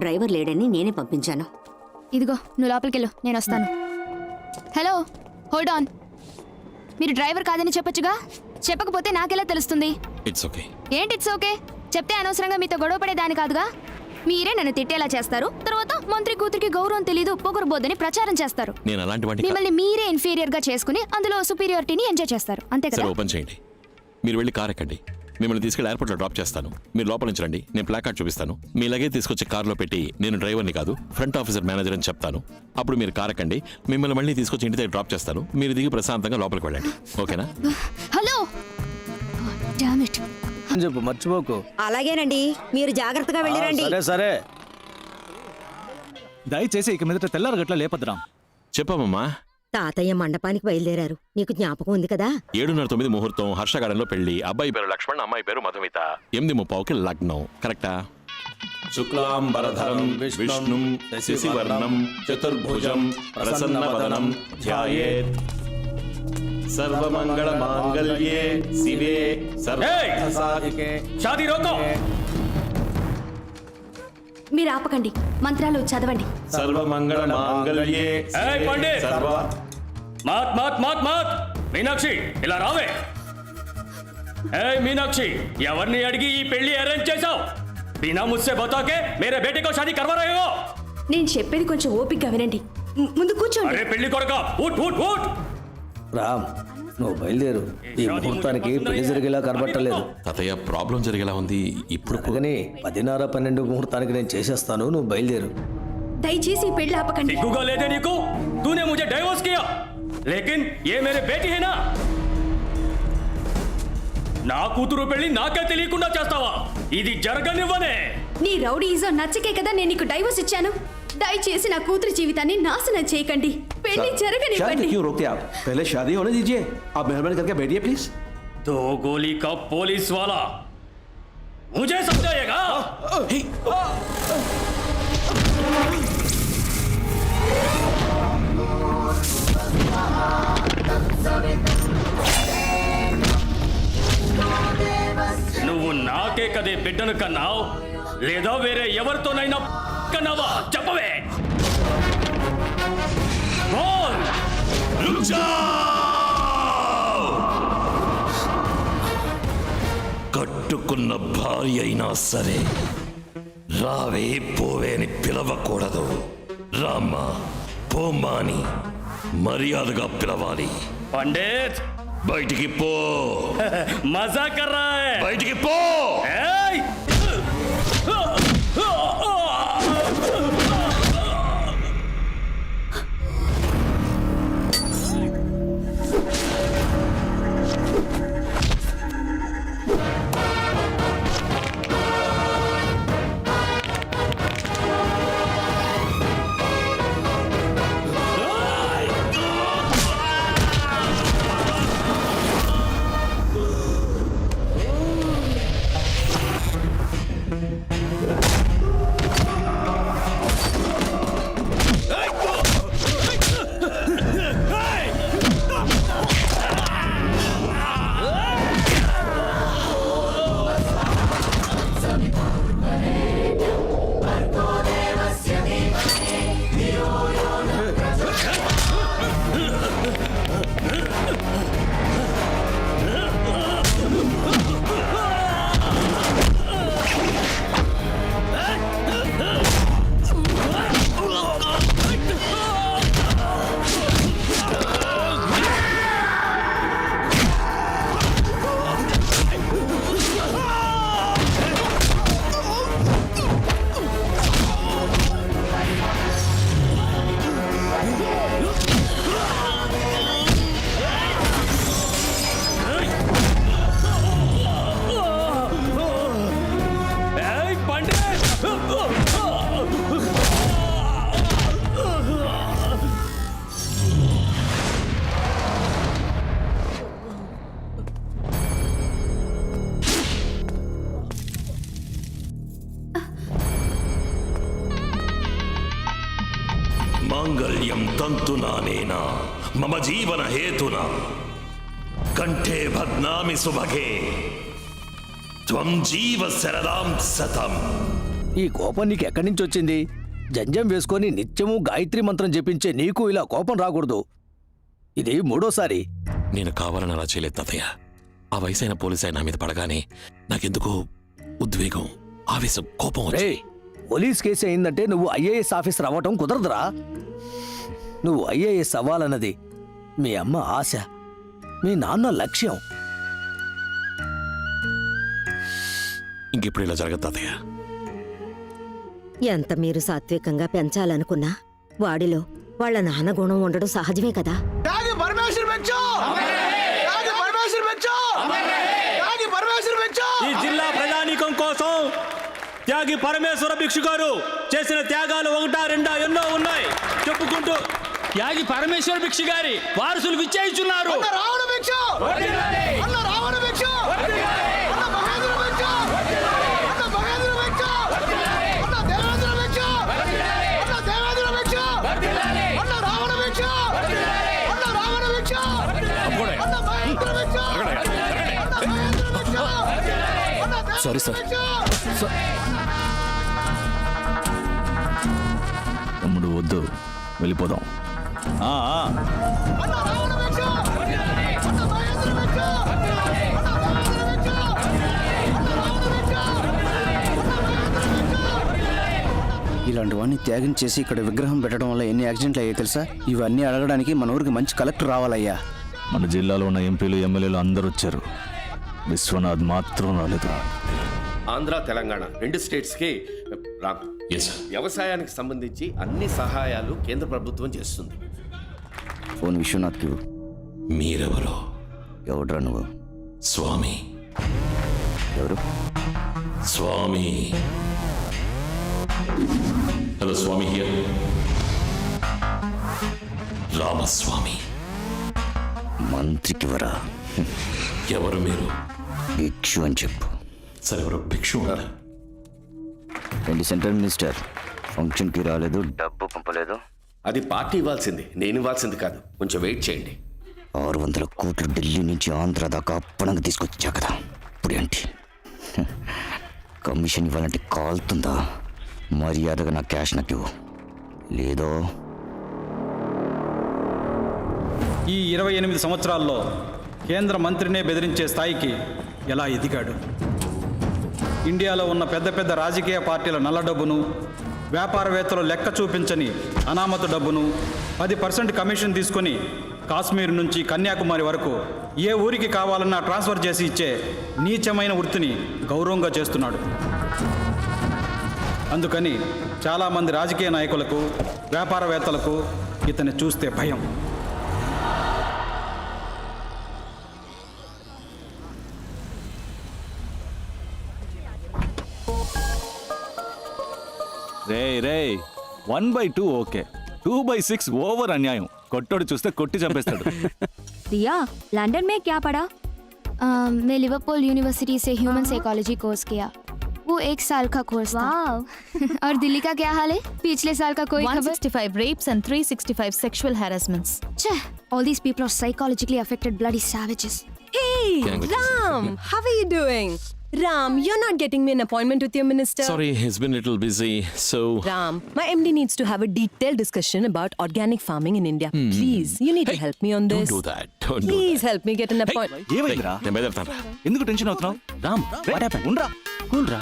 Driver లేడని నేనే పంపించాను. ఇదిగో నువ్వు లోపలికెళ్ళు, నేను వస్తాను. Hello, hold on. మీరు డ్రైవర్ కాదని చెప్పొచ్చుగా, చెప్పకపోతే నాకెలా తెలుస్తుంది? It's okay. ఏంటి ఇట్స్ ఓకే? చెప్తే అనవసరంగా మీతో గొడవ పడేదాని కాదుగా. మీరే నన్ను తిట్టేలా చేస్తారు, తర్వాత మంత్రి కూతురికి గౌరవం తెలీదు, పొగరబోద్దని ప్రచారం చేస్తారు. నేను అలాంటి వాడిని మిమ్మల్ని మీరే ఇన్ఫీరియర్ గా చేసుకుని అందులో సుపీరియారిటీని ఎంజాయ్ చేస్తారు, అంతే కదా? సరే, ఓపెన్ చేయండి. మీరు వెళ్ళి కార్ ఎక్కండి. మిమ్మల్ని తీసుకెళ్లి ఎయిర్పోర్ట్లో డ్రాప్ చేస్తాను. మీరు లోపల నుంచి రండి, నేను ప్లాకార్డ్ చూపిస్తాను. మీ లగేజ్ తీసుకొచ్చి కార్లో పెట్టి నేను డ్రైవర్ని కాదు ఫ్రంట్ ఆఫీసర్ మేనేజర్ అని చెప్తాను. అప్పుడు మీరు కార్ ఎక్కండి, మిమ్మల్ని మళ్ళీ తీసుకొచ్చి ఇంటి దగ్గర డ్రాప్ చేస్తాను. మీరు దిగి ప్రశాంతంగా లోపలికి వెళ్ళండి, ఓకేనా? Hello, damn it. చెప్పు, మర్చిపోకు. అలాగేనండి, మీరు జాగ్రత్తగా వెళ్ళిరండి. సరే సరే. దయచేసి ఇక మీదట తెల్లారగట్ల లేపద్రాం. చెప్పామమ్మా. తాతయ్య మండపానికి బయలుదేరారు, నీకు జ్ఞాపకం ఉంది కదా? 7:09 ముహూర్తం, హర్షగార్డెన్లో పెళ్లి. అబ్బాయి పేరు లక్ష్మణ్, అమ్మాయి పేరు మధుమిత. 8:30కి లగ్నం. కరెక్టా? శుక్లాంబరధరం విష్ణుం శశివర్ణం చతుర్భుజం ప్రసన్నవదనం ధ్యాయేత్ సర్వమంగళ మాంగళ్యే శివే సర్వసాధికే. షాదీ రోకో. మీరు ఆపకండి, మంత్రాలు చదవండి. సర్వమంగళ మాంగళ్యే సర్వ. మాత్ మాత్ మాత్ మాత్. మీనాక్షి, ఇలా రావే. ఏయ్ మీనాక్షి, ఎవరిని అడిగి ఈ పెళ్లి అరేంజ్ చేశావు? బినా ముస్సే బతాకే మేరే బేటే కో షాదీ కర్వా రహే హో. నేను చెప్పేది కొంచెం ఓపికగా వినండి, ముందు కూర్చోండి. అరే పెళ్లి కొడకా, ఊట్ ఊట్ ఊట్. రామ్, నువ్వు బయలుదేరు. ఈ ముహూర్తానికి పెళ్లి జరిగేలా కనబట్టలేదు. తాతయ్య, ప్రాబ్లం జరిగేలా ఉంది ఇప్పుడు. కానీ 10:30-12 ముహూర్తానికి నేను చేసేస్తాను, నువ్వు బయలుదేరు. దయచేసి పెళ్లి ఆపకండి. సిగ్గుగా లేదే నీకు? తూనే ముझे డైవోర్స్ కియా, లేకిన్ ఏ మేరే బేటీ హై నా. నా కూతురు పెళ్లి నాకే తెలియకుండా చేస్తావా? ఇది జరగనివ్వనే. నీ రౌడీజం నచ్చకే కదా నేను నీకు డైవోర్స్ ఇచ్చాను. దయచేసి నా కూతురి జీవితాన్ని నాశనం చేయకండి, పెళ్లి జరగనివ్వండి. क्यों रोकते आप? पहले शादी होने दीजिए. आप मेहरबानी करके बैठिए प्लीज. दो गोली का पुलिस वाला मुझे समझाएगा? నువ్వు నాకే కదే బిడ్డను కన్నావు, లేదా వేరే ఎవరితోనైనా కన్నావా? చెప్పవే. కట్టుకున్న భార్య అయినా సరే రావే పోవే అని పిలవకూడదు. రామ్మా పోమ్మా అని మర్యాదగా పిలవాలి. పండిత్, బయటికి పో. మజా కర్ రహా హై. బయటికి పో. ఏయ్! మాంగళ్యం తంతునానేనా మమ జీవన హేతునా కంఠే బధ్నామి సుభగే త్వం జీవ శరదాం సతం ఈ కోపం నీకు ఎక్కడి నుంచి వచ్చింది? జంజం వేసుకొని నిత్యము గాయత్రి మంత్రం జపించే నీకు ఇలా కోపం రాకూడదు. ఇది మూడోసారి. నేను కావాలని అలా చేయలేదు తాతయ్య. ఆ వయసైన పోలీసు ఆయన నా మీద పడగానే నాకెందుకో ఉద్వేగం, ఆవేశం, కోపం రే, వచ్చాయి. పోలీస్ కేసు అయిందంటే నువ్వు ఐఏఎస్ ఆఫీసర్ అవ్వటం కుదరదురా. నువ్వు ఐఏఎస్ అవ్వాలన్నది మీ అమ్మ ఆశ, మీ నాన్న లక్ష్యం. ఇంకెప్పుడు ఇలా జరగదు తాతయ్య. ఎంత మీరు సాత్వికంగా పెంచాలనుకున్నా వాడిలో వాళ్ళ నాన్న గుణం ఉండడం సహజమే కదా. ఈ జిల్లా ప్రజానీకం కోసం త్యాగి పరమేశ్వర భిక్షు గారు చేసిన త్యాగాలు ఒకటా రెండా ఎన్నో ఉన్నాయి చెప్పుకుంటూ త్యాగి పరమేశ్వర భిక్షు గారి వారసులు విచ్చేయిస్తున్నారు. Sorry sir. తమ్ముడు వద్దు, వెళ్ళిపోదాం. ఇలాంటి వాడిని త్యాగం చేసి ఇక్కడ విగ్రహం పెట్టడం వల్ల ఎన్ని యాక్సిడెంట్లు అయ్యాయి తెలుసా? ఇవన్నీ అడగడానికి మన ఊరికి మంచి కలెక్టర్ రావాలయ్యా. మన జిల్లాలో ఉన్న ఎంపీలు ఎమ్మెల్యేలు అందరూ వచ్చారు, విశ్వనాథ్ మాత్రం రాలేదు. ఆంధ్ర తెలంగాణ 2 స్టేట్స్కి Yes, sir. వ్యవసాయానికి సంబంధించి అన్ని సహాయాలు కేంద్ర ప్రభుత్వం చేస్తుంది. ఫోన్ విశ్వనాథ్కి ఇవ్వు. మీరెవరో? ఎవడ్రా నువ్వు? స్వామి. ఎవరు? స్వామి. Hello Swami here. రామస్వామి. మంత్రికి వరా? ఎవరు మీరు? భిక్షు అని చెప్పు. సరే, ఎవరు భిక్షు ఉన్నారు? ఏంటి సెంట్రల్ మినిస్టర్ ఫంక్షన్కి రాలేదు, డబ్బు పంపలేదు? అది పార్టీ ఇవ్వాల్సింది, నేను ఇవ్వాల్సింది కాదు. కొంచెం వెయిట్ చేయండి. 600 కోట్లు ఢిల్లీ నుంచి ఆంధ్ర దాకా అప్పనంగా తీసుకొచ్చా కదా, ఇప్పుడు ఏంటి? కమిషన్ ఇవ్వాలంటే కాలుతుందా? మర్యాదగా నా క్యాష్ నాకు ఇవ్వు, లేదో ఈ 28 సంవత్సరాల్లో కేంద్ర మంత్రినే బెదిరించే స్థాయికి ఎలా ఎదిగాడు? ఇండియాలో ఉన్న పెద్ద పెద్ద రాజకీయ పార్టీల నల్ల డబ్బును, వ్యాపారవేత్తలు లెక్క చూపించని అనామతు డబ్బును 10% కమిషన్ తీసుకొని కాశ్మీర్ నుంచి కన్యాకుమారి వరకు ఏ ఊరికి కావాలన్నా ట్రాన్స్ఫర్ చేసి ఇచ్చే నీచమైన వృత్తిని గౌరవంగా చేస్తున్నాడు. అందుకని చాలామంది రాజకీయ నాయకులకు, వ్యాపారవేత్తలకు ఇతన్ని చూస్తే భయం. రే రే, 1/2 ఓకే, 2/6 ఓవర్ అన్యాయం. కొట్టోడు చూస్తే కొట్టి చంపేస్తాడు. रिया, लंदन में क्या पढ़ा? मैं लिवरपूल यूनिवर्सिटी से ह्यूमन साइकोलॉजी कोर्स किया. वो 1 साल का कोर्स था. और दिल्ली का क्या हाल है? पिछले साल का कोई खबर? 165 rapes and 365 sexual harassments. All these people are psychologically affected bloody savages. Hey, Ram, how are you doing? Ram, you're not getting me an appointment with your minister. Sorry, he's been a little busy, so... Ram, my MD needs to have a detailed discussion about organic farming in India. Please, you need to help me on this. Don't do that. Don't do Please that. help me get an appointment. ఏమైందిరా? నేను బయలుదేరుతాను. ఎందుకు tension అవుతున్నావు? రామ్, ఉండరా, cool రా.